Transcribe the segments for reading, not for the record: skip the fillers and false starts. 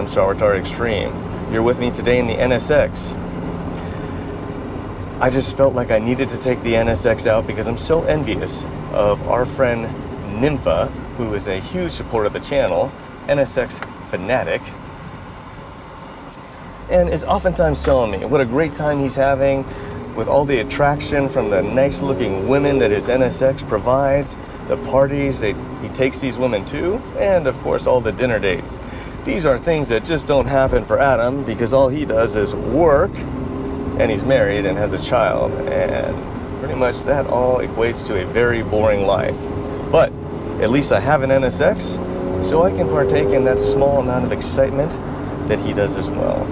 Adam, Saruwatari Xtreme. You're with me today in the NSX. I just felt like I needed to take the NSX out because I'm so envious of our friend Nympha, who is a huge supporter of the channel, NSX fanatic, and is oftentimes telling me what a great time he's having with all the attraction from the nice looking women that his NSX provides, the parties that he takes these women to, and of course all the dinner dates. These are things that just don't happen for Adam because all he does is work, and he's married and has a child, and pretty much that all equates to a very boring life. But at least I have an NSX, so I can partake in that small amount of excitement that he does as well.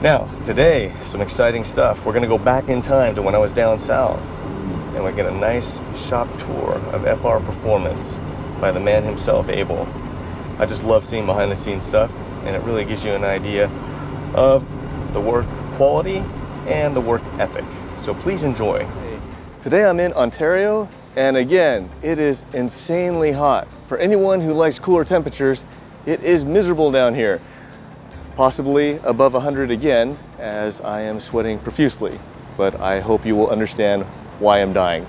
Now, today, some exciting stuff. We're gonna go back in time to when I was down south, and we'll get a nice shop tour of FR Performance by the man himself, Abel. I just love seeing behind the scenes stuff, and it really gives you an idea of the work quality and the work ethic. So please enjoy. Today I'm in Ontario, and again, it is insanely hot. For anyone who likes cooler temperatures, it is miserable down here. Possibly above 100 again, as I am sweating profusely. But I hope you will understand why I'm dying.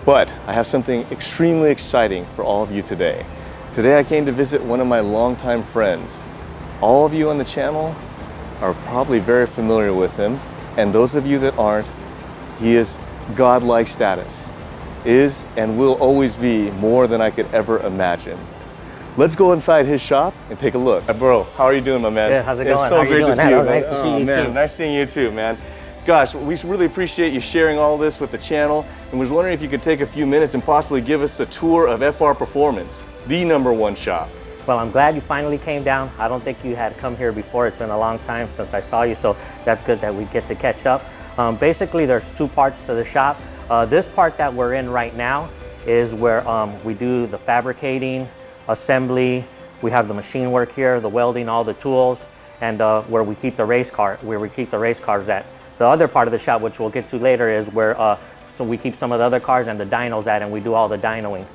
But I have something extremely exciting for all of you today. Today I came to visit one of my longtime friends. All of you on the channel are probably very familiar with him, and those of you that aren't, he is godlike status. Is and will always be more than I could ever imagine. Let's go inside his shop and take a look. Bro, how are you doing, my man? Yeah, how's it going? It's so great to see you, man. Nice to see you too. Nice seeing you too, man. Gosh, we really appreciate you sharing all this with the channel, and was wondering if you could take a few minutes and possibly give us a tour of FR Performance, the #1 shop. Well, I'm glad you finally came down. I don't think you had come here before. It's been a long time since I saw you, so that's good that we get to catch up. Basically, there's two parts to the shop. This part that we're in right now is where we do the fabricating, assembly. We have the machine work here, the welding, all the tools, and where we keep the race cars at. The other part of the shop, which we'll get to later, is where so we keep some of the other cars and the dynos at, and we do all the dynoing.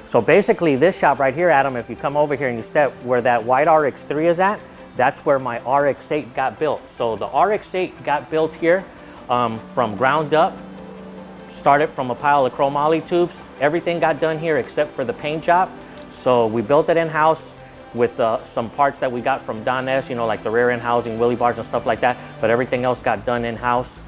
So basically, this shop right here, Adam, if you come over here and you step where that white RX-3 is at, that's where my RX-8 got built. So the RX-8 got built here from ground up, started from a pile of chromoly tubes. Everything got done here except for the paint job. So we built it in-house with some parts that we got from Dyno, you know, like the rear end housing, wheelie bars and stuff like that. But everything else got done in-house,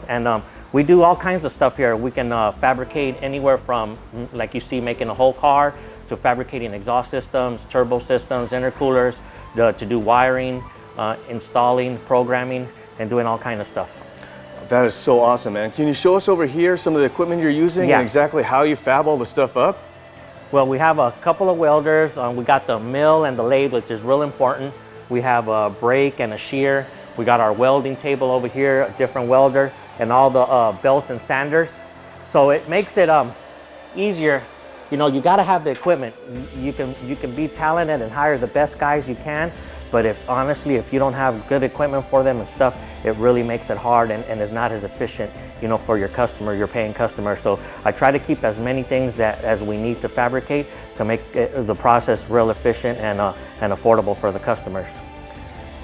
And we do all kinds of stuff here. We can fabricate anywhere from, like you see, making a whole car, to fabricating exhaust systems, turbo systems, intercoolers, to do wiring, installing, programming, and doing all kinds of stuff. That is so awesome, man. Can you show us over here some of the equipment you're using and exactly how you fab all the stuff up? Well, we have a couple of welders. We got the mill and the lathe, which is real important. We have a brake and a shear. We got our welding table over here, a different welder, and all the belts and sanders. So it makes it easier. You know, you got to have the equipment. You can be talented and hire the best guys you can, but honestly, if you don't have good equipment for them and stuff, it really makes it hard and is not as efficient, you know, for your customer, your paying customer. So I try to keep as many things as we need to fabricate to make the process real efficient and affordable for the customers.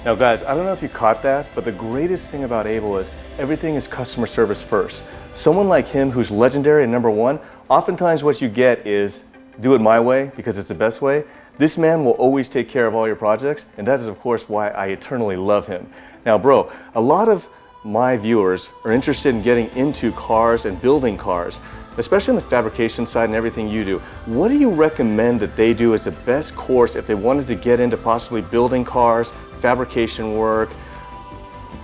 Now guys, I don't know if you caught that, but the greatest thing about Abel is everything is customer service first. Someone like him who's legendary and #1, oftentimes what you get is do it my way because it's the best way. This man will always take care of all your projects, and that is of course why I eternally love him. Now bro, a lot of my viewers are interested in getting into cars and building cars, especially on the fabrication side and everything you do. What do you recommend that they do as the best course if they wanted to get into possibly building cars, fabrication work,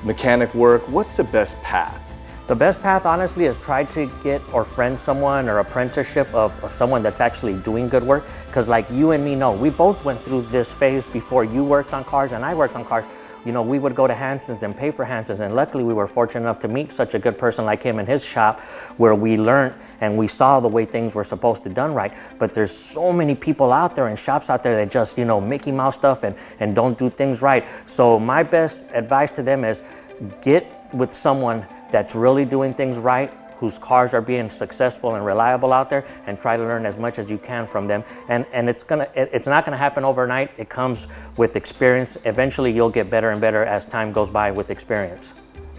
mechanic work? What's the best path? The best path, honestly, is try to get or friend someone or apprenticeship of someone that's actually doing good work. Because like you and me know, we both went through this phase before you worked on cars and I worked on cars. You know, we would go to Hanson's and pay for Hanson's, and luckily we were fortunate enough to meet such a good person like him in his shop where we learned and we saw the way things were supposed to be done right. But there's so many people out there and shops out there that just, you know, Mickey Mouse stuff and don't do things right. So my best advice to them is get with someone that's really doing things right, whose cars are being successful and reliable out there, and try to learn as much as you can from them. And it's not gonna happen overnight. It comes with experience. Eventually you'll get better and better as time goes by with experience.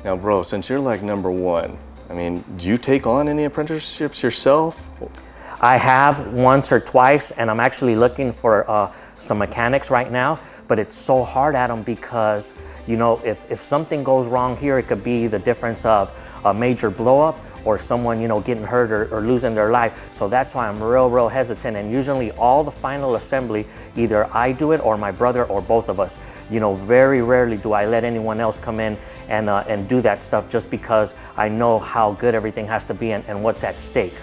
Now, bro, since you're like #1, I mean, do you take on any apprenticeships yourself? I have once or twice, and I'm actually looking for some mechanics right now, but it's so hard at them because, you know, if something goes wrong here, it could be the difference of a major blow up or someone, you know, getting hurt or losing their life. So that's why I'm real hesitant. And usually all the final assembly, either I do it or my brother or both of us. You know, very rarely do I let anyone else come in and do that stuff, just because I know how good everything has to be and what's at stake.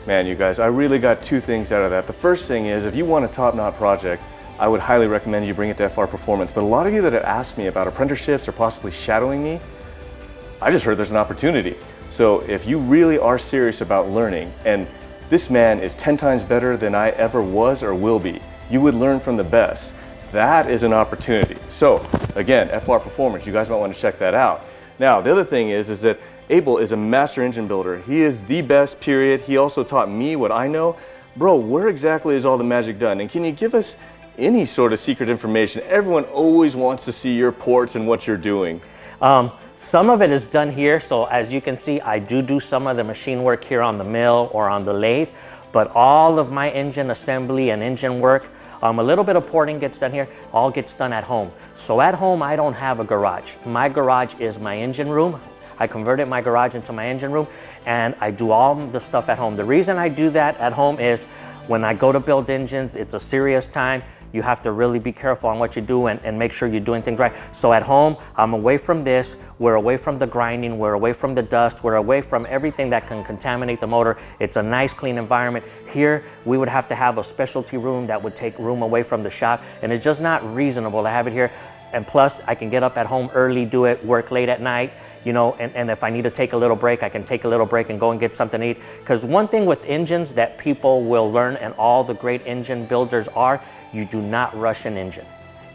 Man, you guys, I really got 2 things out of that. The first thing is, if you want a top-notch project, I would highly recommend you bring it to FR Performance. But a lot of you that have asked me about apprenticeships or possibly shadowing me, I just heard there's an opportunity. So if you really are serious about learning, and this man is 10 times better than I ever was or will be, you would learn from the best. That is an opportunity. So again, FR Performance, you guys might want to check that out. Now, the other thing is that Abel is a master engine builder. He is the best, period. He also taught me what I know. Bro, where exactly is all the magic done? And can you give us any sort of secret information? Everyone always wants to see your ports and what you're doing. Some of it is done here. So as you can see, I do some of the machine work here on the mill or on the lathe, but all of my engine assembly and engine work, a little bit of porting gets done here, all gets done at home. So at home, I don't have a garage. My garage is my engine room. I converted my garage into my engine room, and I do all the stuff at home. The reason I do that at home is when I go to build engines, it's a serious time. You have to really be careful on what you do and make sure you're doing things right. So at home, I'm away from this. We're away from the grinding. We're away from the dust. We're away from everything that can contaminate the motor. It's a nice, clean environment. Here, we would have to have a specialty room that would take room away from the shop, and it's just not reasonable to have it here. And plus, I can get up at home early, do it, work late at night, you know, and if I need to take a little break, I can take a little break and go and get something to eat. Because one thing with engines that people will learn, and all the great engine builders are, you do not rush an engine.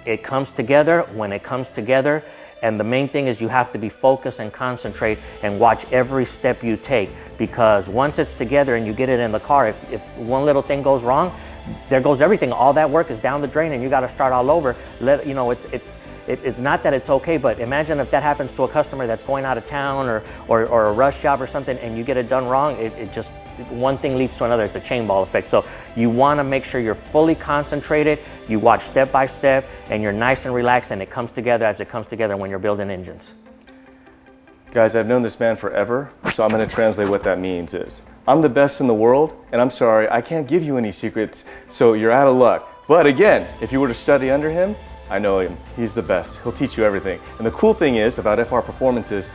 It comes together when it comes together, and the main thing is you have to be focused and concentrate and watch every step you take, because once it's together and you get it in the car, if one little thing goes wrong, there goes everything. All that work is down the drain and you got to start all over. You know, it's not that it's okay, but imagine if that happens to a customer that's going out of town or a rush job or something, and you get it done wrong, it just, one thing leads to another. It's a chain ball effect. So you want to make sure you're fully concentrated, you watch step by step, and you're nice and relaxed, and it comes together as it comes together when you're building engines. Guys, I've known this man forever, so I'm going to translate what that means is, I'm the best in the world, and I'm sorry, I can't give you any secrets, so you're out of luck. But again, if you were to study under him, I know him. He's the best. He'll teach you everything. And the cool thing is about FR Performance is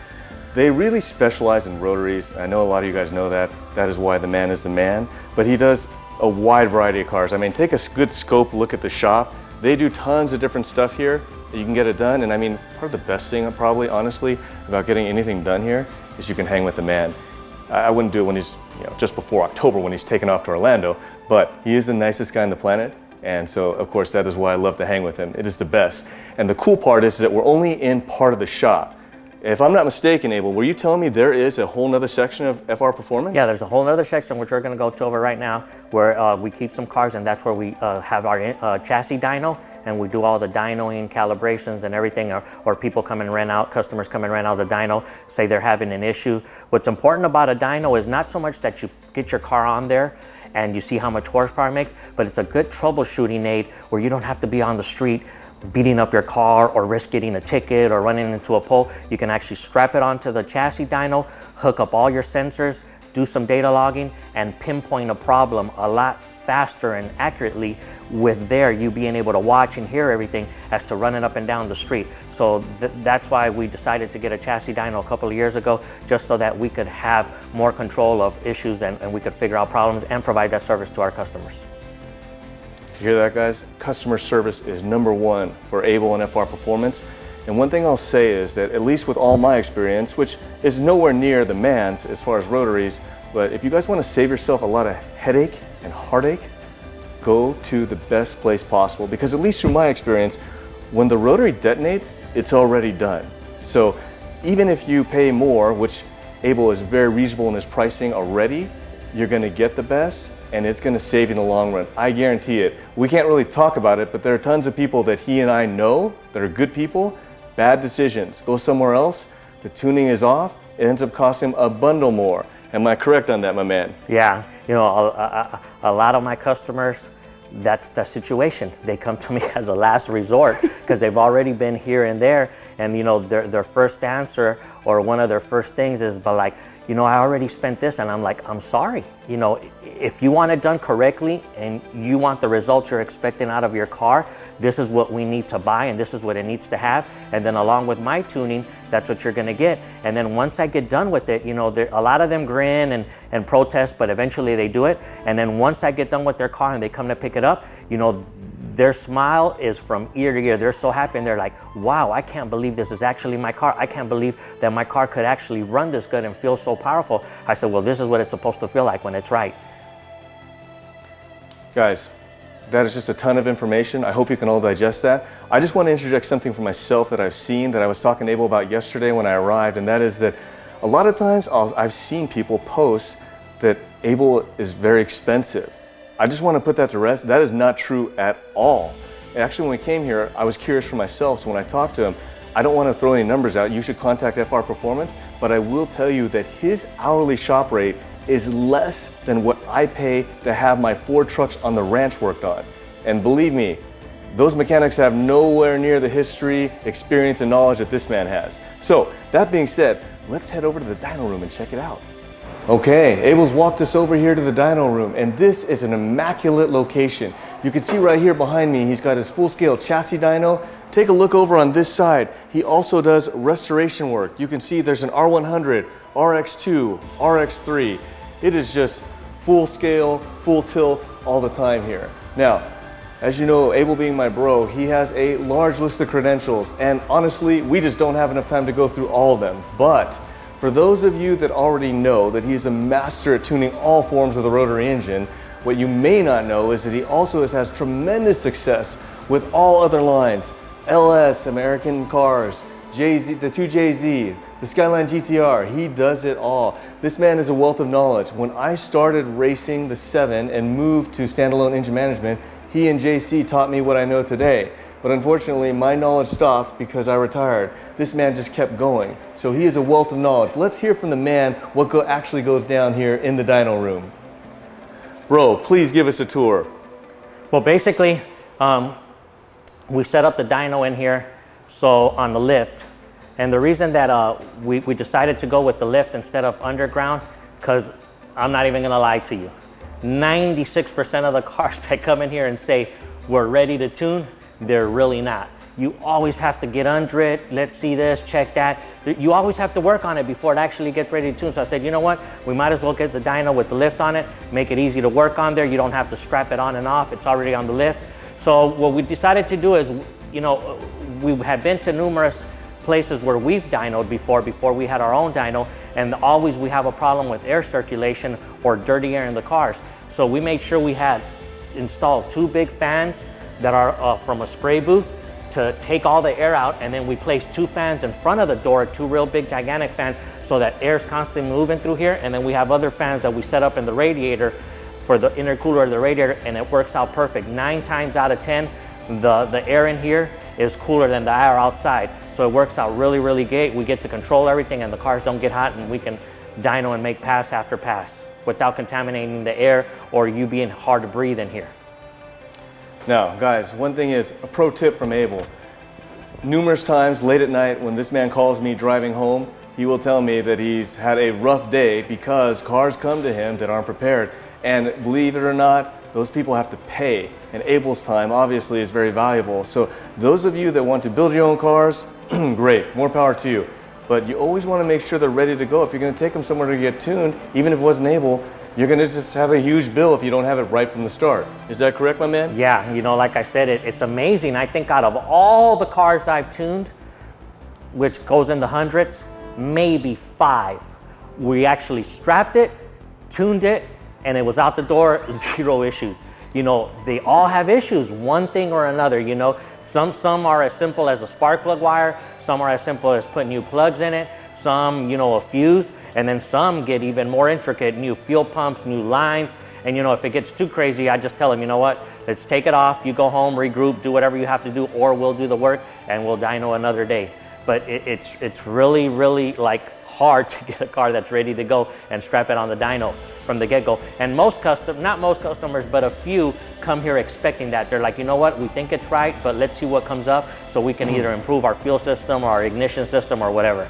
they really specialize in rotaries. I know a lot of you guys know that. That is why the man is the man. But he does a wide variety of cars. I mean, take a good scope look at the shop. They do tons of different stuff here. You can get it done. And I mean, part of the best thing probably, honestly, about getting anything done here is you can hang with the man. I wouldn't do it when he's, you know, just before October when he's taken off to Orlando, but he is the nicest guy on the planet. And so, of course, that is why I love to hang with him. It is the best. And the cool part is that we're only in part of the shop. If I'm not mistaken, Abel, were you telling me there is a whole nother section of FR Performance? Yeah, there's a whole nother section which we're going to go to over right now, where we keep some cars, and that's where we have our chassis dyno, and we do all the dynoing, calibrations, and everything. Or people come and rent out, customers come and rent out the dyno, say they're having an issue. What's important about a dyno is not so much that you get your car on there and you see how much horsepower it makes, but it's a good troubleshooting aid where you don't have to be on the street beating up your car or risk getting a ticket or running into a pole. You can actually strap it onto the chassis dyno, hook up all your sensors, do some data logging, and pinpoint a problem a lot faster and accurately with you being able to watch and hear everything as to running up and down the street. So that's why we decided to get a chassis dyno a couple of years ago, just so that we could have more control of issues and we could figure out problems and provide that service to our customers. You hear that, guys? Customer service is #1 for Abel and FR Performance. And one thing I'll say is that, at least with all my experience, which is nowhere near the man's as far as rotaries, but if you guys want to save yourself a lot of headache and heartache, go to the best place possible, because at least through my experience, when the rotary detonates, it's already done. So even if you pay more, which Abel is very reasonable in his pricing already. You're gonna get the best, and it's gonna save you in the long run. I guarantee it. We can't really talk about it, but there are tons of people that he and I know that are good people, bad decisions. Go somewhere else, the tuning is off, it ends up costing him a bundle more. Am I correct on that, my man? Yeah, you know, a lot of my customers, that's the situation. They come to me as a last resort because they've already been here and there, and you know, their first answer or one of their first things is, but like, you know, I already spent this, and I'm like, I'm sorry. You know, if you want it done correctly and you want the results you're expecting out of your car, this is what we need to buy and this is what it needs to have. And then along with my tuning, that's what you're gonna get. And then once I get done with it, you know, a lot of them grin and protest, but eventually they do it. And then once I get done with their car and they come to pick it up, you know, their smile is from ear to ear. They're so happy and they're like, wow, I can't believe this is actually my car. I can't believe that my car could actually run this good and feel so powerful. I said, well, this is what it's supposed to feel like when it's right. Guys, that is just a ton of information. I hope you can all digest that. I just want to interject something for myself that I've seen that I was talking to Abel about yesterday when I arrived, and that is that a lot of times I've seen people post that Abel is very expensive. I just want to put that to rest. That is not true at all. Actually, when we came here, I was curious for myself, so when I talked to him, I don't want to throw any numbers out. You should contact FR Performance, but I will tell you that his hourly shop rate is less than what I pay to have my 4 trucks on the ranch worked on. And believe me, those mechanics have nowhere near the history, experience, and knowledge that this man has. So, that being said, let's head over to the dyno room and check it out. Okay, Abel's walked us over here to the dyno room, and this is an immaculate location. You can see right here behind me, he's got his full-scale chassis dyno. Take a look over on this side. He also does restoration work. You can see there's an R100, RX2, RX3. It is just full scale, full tilt all the time here. Now, as you know, Abel being my bro, he has a large list of credentials, and honestly, we just don't have enough time to go through all of them. But for those of you that already know that he's a master at tuning all forms of the rotary engine, what you may not know is that he also has tremendous success with all other lines. LS, American cars, JZ, the 2JZ, the Skyline GTR, he does it all. This man is a wealth of knowledge. When I started racing the 7 and moved to standalone engine management, he and JC taught me what I know today. But unfortunately, my knowledge stopped because I retired. This man just kept going. So he is a wealth of knowledge. Let's hear from the man what actually goes down here in the dyno room. Bro, please give us a tour. Well, basically, we set up the dyno in here, so on the lift. And the reason that we decided to go with the lift instead of underground, because I'm not even gonna lie to you, 96% of the cars that come in here and say, we're ready to tune, they're really not. You always have to get under it, let's see this, check that. You always have to work on it before it actually gets ready to tune. So I said, you know what, we might as well get the dyno with the lift on it, make it easy to work on there. You don't have to strap it on and off, it's already on the lift. So what we decided to do is, you know, we had been to numerous places where we've dynoed before we had our own dyno, and always we have a problem with air circulation or dirty air in the cars. So we made sure we had installed 2 big fans that are from a spray booth to take all the air out, and then we placed 2 fans in front of the door, 2 real big gigantic fans, so that air's constantly moving through here. And then we have other fans that we set up in the radiator for the intercooler of the radiator, and it works out perfect. 9 times out of 10, the air in here is cooler than the air outside. So it works out really, really great. We get to control everything and the cars don't get hot, and we can dyno and make pass after pass without contaminating the air or you being hard to breathe in here. Now, guys, one thing is, a pro tip from Abel. Numerous times late at night when this man calls me driving home, he will tell me that he's had a rough day because cars come to him that aren't prepared. And believe it or not, those people have to pay. And Abel's time obviously is very valuable. So those of you that want to build your own cars, great, more power to you. But you always want to make sure they're ready to go. If you're going to take them somewhere to get tuned, even if it wasn't Abel, you're going to just have a huge bill if you don't have it right from the start. Is that correct, my man? Yeah, you know, like I said, it's amazing. I think out of all the cars I've tuned, which goes in the hundreds, maybe 5, we actually strapped it, tuned it, and it was out the door, 0 issues. You know, they all have issues, one thing or another, you know. Some are as simple as a spark plug wire, some are as simple as putting new plugs in it, some, you know, a fuse, and then some get even more intricate, new fuel pumps, new lines. And you know, if it gets too crazy, I just tell them, you know what, let's take it off, you go home, regroup, do whatever you have to do, or we'll do the work and we'll dyno another day. But it's really, really like hard to get a car that's ready to go and strap it on the dyno from the get-go. And not most customers, but a few come here expecting that. They're like, you know what, we think it's right, but let's see what comes up so we can either improve our fuel system or our ignition system or whatever.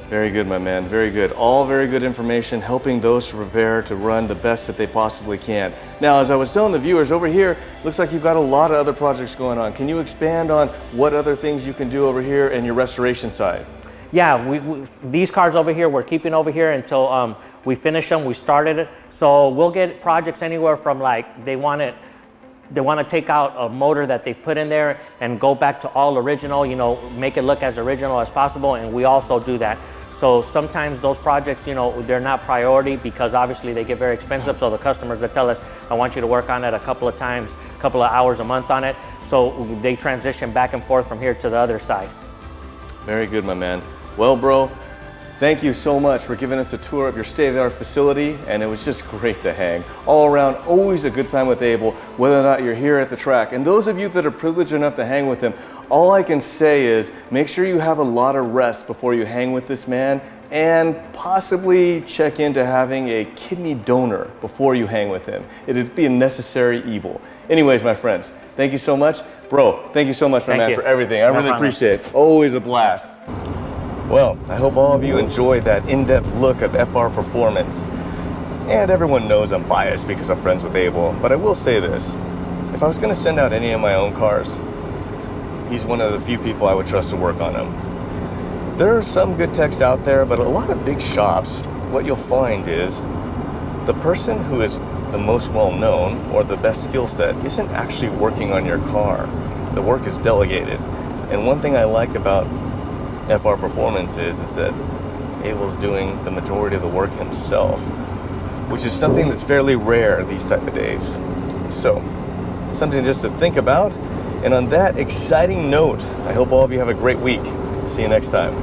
Very good, my man, very good. All very good information, helping those to prepare to run the best that they possibly can. Now, as I was telling the viewers, over here, looks like you've got a lot of other projects going on. Can you expand on what other things you can do over here in your restoration side? Yeah, these cars over here, we're keeping over here until we finish them. We started it. So we'll get projects anywhere from like, they want to take out a motor that they've put in there and go back to all original, you know, make it look as original as possible. And we also do that. So sometimes those projects, you know, they're not priority because obviously they get very expensive. So the customers that tell us, I want you to work on it a couple of times, a couple of hours a month on it. So they transition back and forth from here to the other side. Very good, my man. Well, bro, thank you so much for giving us a tour of your state-of-the-art facility, and it was just great to hang. All around, always a good time with Abel, whether or not you're here at the track. And those of you that are privileged enough to hang with him, all I can say is make sure you have a lot of rest before you hang with this man, and possibly check into having a kidney donor before you hang with him. It'd be a necessary evil. Anyways, my friends, thank you so much. Bro, thank you so much, my man, for everything. I really appreciate it. Always a blast. Well, I hope all of you enjoyed that in-depth look of FR performance. And everyone knows I'm biased because I'm friends with Abel, but I will say this. If I was going to send out any of my own cars, he's one of the few people I would trust to work on them. There are some good techs out there, but a lot of big shops, what you'll find is the person who is the most well-known or the best skill set isn't actually working on your car. The work is delegated. And one thing I like about FR Performance is that Abel's doing the majority of the work himself, which is something that's fairly rare these type of days. So, something just to think about. And on that exciting note, I hope all of you have a great week. See you next time.